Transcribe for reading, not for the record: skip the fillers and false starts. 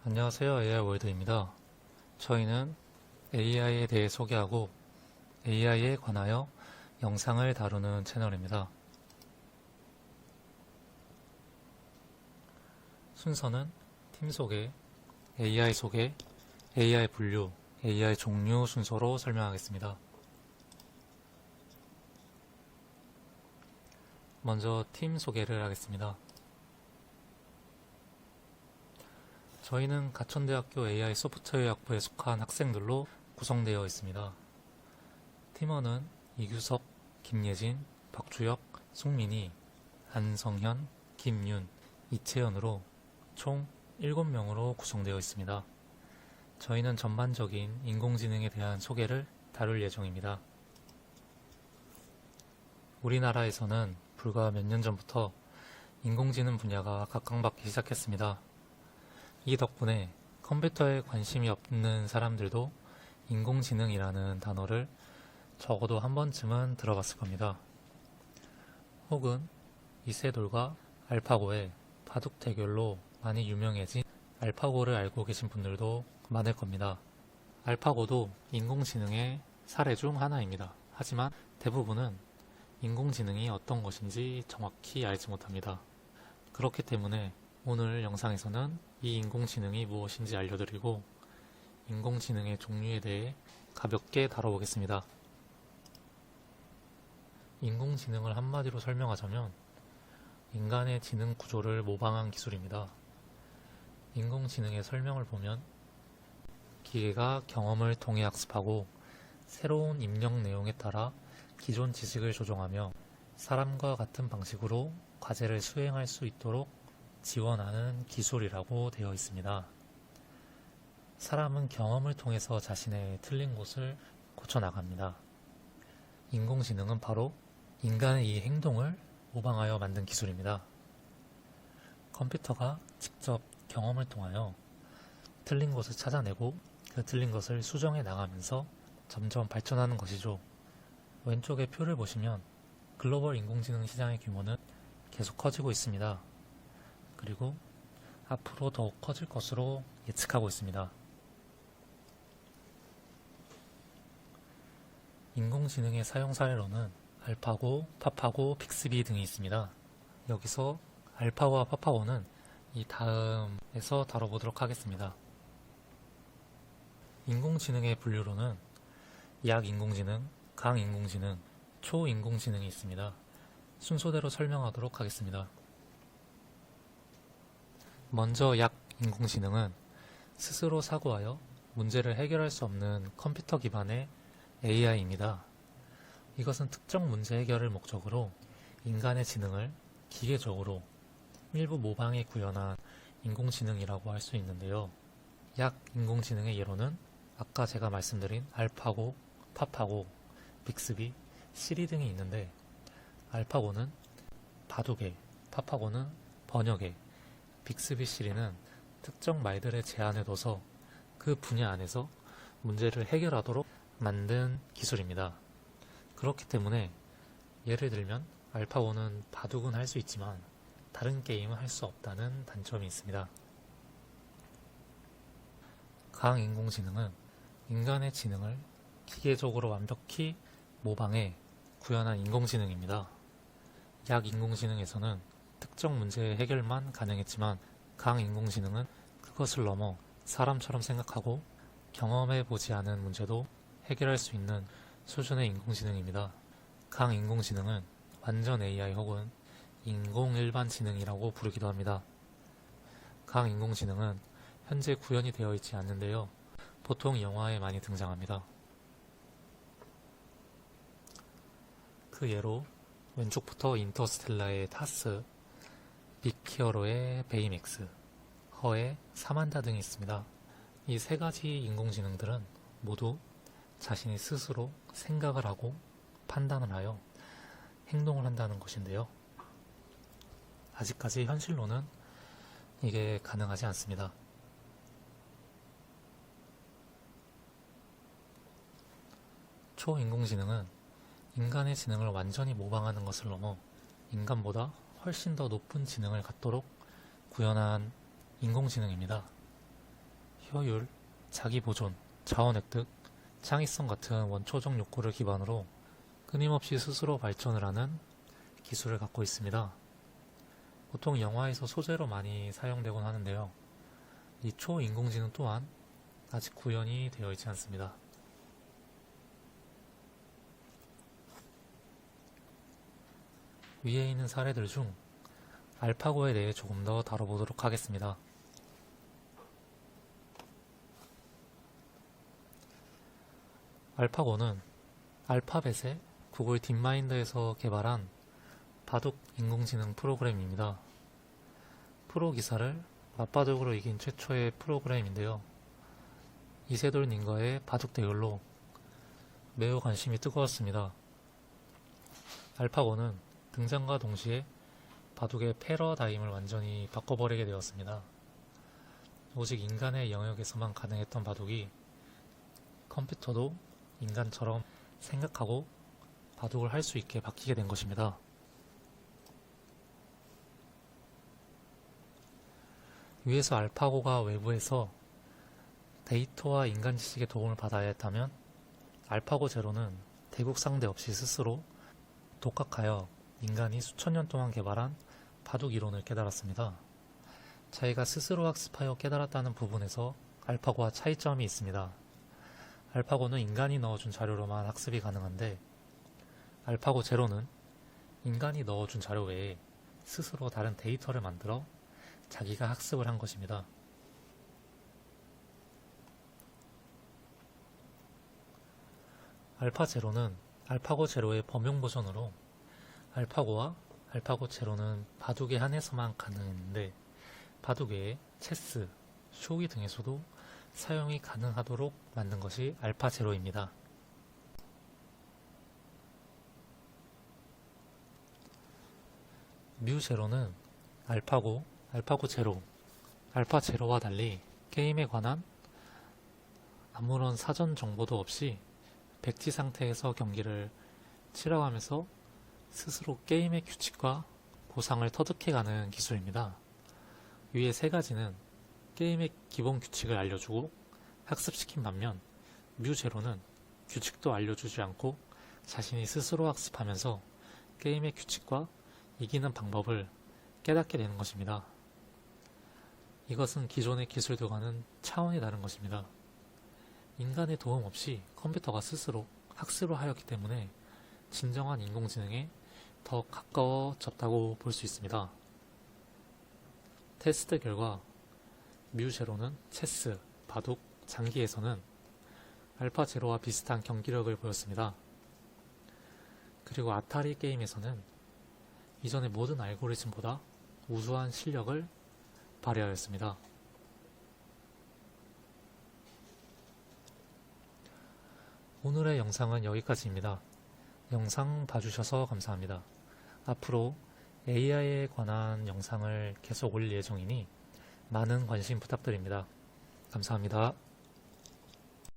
안녕하세요. AI 월드입니다. 저희는 AI에 대해 소개하고 AI에 관하여 영상을 다루는 채널입니다. 순서는 팀 소개, AI 소개, AI 분류, AI 종류 순서로 설명하겠습니다. 먼저 팀 소개를 하겠습니다. 저희는 가천대학교 AI 소프트웨어학부에 속한 학생들로 구성되어 있습니다. 팀원은 이규섭, 김예진, 박주혁, 송민희, 안성현, 김윤, 이채연으로 총 7명으로 구성되어 있습니다. 저희는 전반적인 인공지능에 대한 소개를 다룰 예정입니다. 우리나라에서는 불과 몇 년 전부터 인공지능 분야가 각광받기 시작했습니다. 이 덕분에 컴퓨터에 관심이 없는 사람들도 인공지능이라는 단어를 적어도 한 번쯤은 들어봤을 겁니다. 혹은 이세돌과 알파고의 바둑 대결로 많이 유명해진 알파고를 알고 계신 분들도 많을 겁니다. 알파고도 인공지능의 사례 중 하나입니다. 하지만 대부분은 인공지능이 어떤 것인지 정확히 알지 못합니다. 그렇기 때문에 오늘 영상에서는 이 인공지능이 무엇인지 알려드리고 인공지능의 종류에 대해 가볍게 다뤄보겠습니다. 인공지능을 한마디로 설명하자면 인간의 지능 구조를 모방한 기술입니다. 인공지능의 설명을 보면 기계가 경험을 통해 학습하고 새로운 입력 내용에 따라 기존 지식을 조정하며 사람과 같은 방식으로 과제를 수행할 수 있도록 지원하는 기술이라고 되어 있습니다. 사람은 경험을 통해서 자신의 틀린 곳을 고쳐나갑니다. 인공지능은 바로 인간의 이 행동을 모방하여 만든 기술입니다. 컴퓨터가 직접 경험을 통하여 틀린 것을 찾아내고 그 틀린 것을 수정해 나가면서 점점 발전하는 것이죠. 왼쪽의 표를 보시면 글로벌 인공지능 시장의 규모는 계속 커지고 있습니다. 그리고 앞으로 더욱 커질 것으로 예측하고 있습니다. 인공지능의 사용 사례로는 알파고, 파파고, 빅스비 등이 있습니다. 여기서 알파고와 파파고는 이 다음에서 다뤄보도록 하겠습니다. 인공지능의 분류로는 약인공지능, 강인공지능, 초인공지능이 있습니다. 순서대로 설명하도록 하겠습니다. 먼저 약인공지능은 스스로 사고하여 문제를 해결할 수 없는 컴퓨터 기반의 AI입니다. 이것은 특정 문제 해결을 목적으로 인간의 지능을 기계적으로 일부 모방에 구현한 인공지능이라고 할 수 있는데요. 약인공지능의 예로는 아까 제가 말씀드린 알파고, 파파고, 빅스비, 시리 등이 있는데 알파고는 바둑에, 파파고는 번역에, 빅스비 시리는 특정 말들의 제한을 둬서 그 분야 안에서 문제를 해결하도록 만든 기술입니다. 그렇기 때문에 예를 들면 알파고는 바둑은 할 수 있지만 다른 게임은 할 수 없다는 단점이 있습니다. 강인공지능은 인간의 지능을 기계적으로 완벽히 모방해 구현한 인공지능입니다. 약인공지능에서는 특정 문제 해결만 가능했지만 강인공지능은 그것을 넘어 사람처럼 생각하고 경험해보지 않은 문제도 해결할 수 있는 수준의 인공지능입니다. 강인공지능은 완전 AI 혹은 인공일반지능이라고 부르기도 합니다. 강인공지능은 현재 구현이 되어 있지 않는데요. 보통 영화에 많이 등장합니다. 그 예로 왼쪽부터 인터스텔라의 타스, 빅히어로의 베이맥스, 허의 사만다 등이 있습니다. 이 세 가지 인공지능들은 모두 자신이 스스로 생각을 하고 판단을 하여 행동을 한다는 것인데요. 아직까지 현실로는 이게 가능하지 않습니다. 초인공지능은 인간의 지능을 완전히 모방하는 것을 넘어 인간보다 훨씬 더 높은 지능을 갖도록 구현한 인공지능입니다. 효율, 자기 보존, 자원 획득, 창의성 같은 원초적 욕구를 기반으로 끊임없이 스스로 발전을 하는 기술을 갖고 있습니다. 보통 영화에서 소재로 많이 사용되곤 하는데요. 이 초인공지능 또한 아직 구현이 되어 있지 않습니다. 위에 있는 사례들 중 알파고에 대해 조금 더 다뤄보도록 하겠습니다. 알파고는 알파벳의 구글 딥마인드에서 개발한 바둑 인공지능 프로그램입니다. 프로 기사를 맞바둑으로 이긴 최초의 프로그램인데요. 이세돌 님과의 바둑 대결로 매우 관심이 뜨거웠습니다. 알파고는 등장과 동시에 바둑의 패러다임을 완전히 바꿔버리게 되었습니다. 오직 인간의 영역에서만 가능했던 바둑이 컴퓨터도 인간처럼 생각하고 바둑을 할 수 있게 바뀌게 된 것입니다. 위에서 알파고가 외부에서 데이터와 인간 지식의 도움을 받아야 했다면 알파고 제로는 대국 상대 없이 스스로 독학하여 인간이 수천 년 동안 개발한 바둑 이론을 깨달았습니다. 자기가 스스로 학습하여 깨달았다는 부분에서 알파고와 차이점이 있습니다. 알파고는 인간이 넣어준 자료로만 학습이 가능한데 알파고 제로는 인간이 넣어준 자료 외에 스스로 다른 데이터를 만들어 자기가 학습을 한 것입니다. 알파 제로는 알파고 제로의 범용 버전으로 알파고와 알파고 제로는 바둑에 한해서만 가능했는데 바둑 외에 체스, 쇼기 등에서도 사용이 가능하도록 만든 것이 알파 제로입니다. 뮤 제로는 알파고, 알파고 제로, 알파 제로와 달리 게임에 관한 아무런 사전 정보도 없이 백지 상태에서 경기를 치러가면서 스스로 게임의 규칙과 보상을 터득해가는 기술입니다. 위의 세 가지는 게임의 기본 규칙을 알려주고 학습시킨 반면 뮤 제로는 규칙도 알려주지 않고 자신이 스스로 학습하면서 게임의 규칙과 이기는 방법을 깨닫게 되는 것입니다. 이것은 기존의 기술들과는 차원이 다른 것입니다. 인간의 도움 없이 컴퓨터가 스스로 학습을 하였기 때문에 진정한 인공지능에 더 가까워졌다고 볼 수 있습니다. 테스트 결과 뮤 제로는 체스, 바둑, 장기에서는 알파 제로와 비슷한 경기력을 보였습니다. 그리고 아타리 게임에서는 이전의 모든 알고리즘보다 우수한 실력을 발휘하였습니다. 오늘의 영상은 여기까지입니다. 영상 봐주셔서 감사합니다. 앞으로 AI에 관한 영상을 계속 올릴 예정이니 많은 관심 부탁드립니다. 감사합니다.